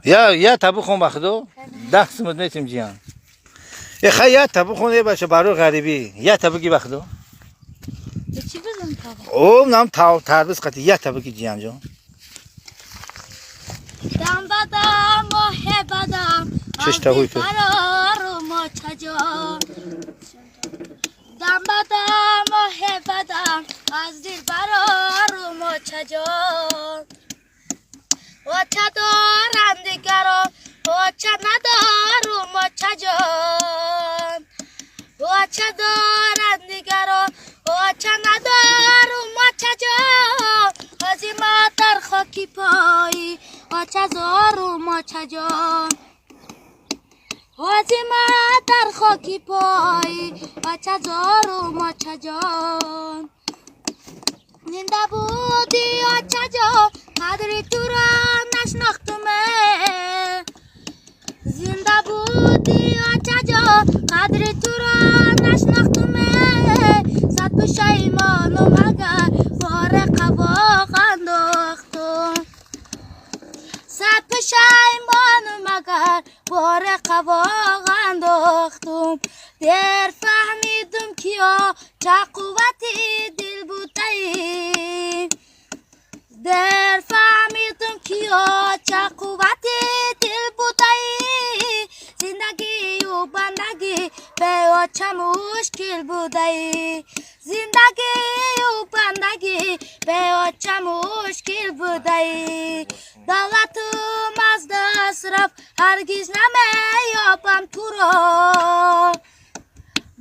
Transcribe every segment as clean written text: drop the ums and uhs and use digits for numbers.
یا تبو خون بخدو 10 سمت میتیم جیان خیلی یا تبو خونه باشه برای غریبی یا تبو کی بخدو چی بدم تا او نام تاو تربس قتی یا تبو کی جیان جون دم بدم ماه بدم چش تاوی تو فرار ما چجا دم بدم ماه بدم از دل برار ما چجا و چه دارم دیگران و چه ندارم و چه جان و چه دارم دیگران و چه ندارم و چه جان از این ما در خاکی پایی و چه زارم و چه جان از این ما در خاکی پایی و چه زارم و چه جان زنده بودی و چه جان قدر تو را نشناختمه زنده بودی و چه جان قدر تو را نشناختمه صد پشیمانم اگر فارق واق انداختم صد پشیمانم اگر فارق واق انداختم در فهمیدم کیا چه قوتی دل بودی در فهمیدم کیا چه قوتی دل بودی زندگی و بندگی به چه مشکل بودی زندگی و بندگی به چه مشکل بودی دولتم از دست رفت هرگز نمیابم تو را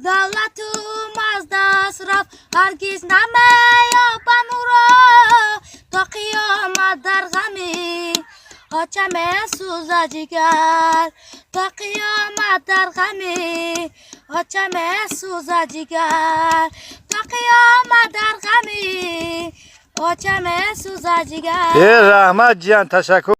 دولتم از دست رفت هرگز نمیابم او را تا قیامت در غمی آچم سوزد جگر تا قیامت در غمی آچم سوزد جگر تا قیامت در غمی آچم سوزد جگر رحمت جان تشکر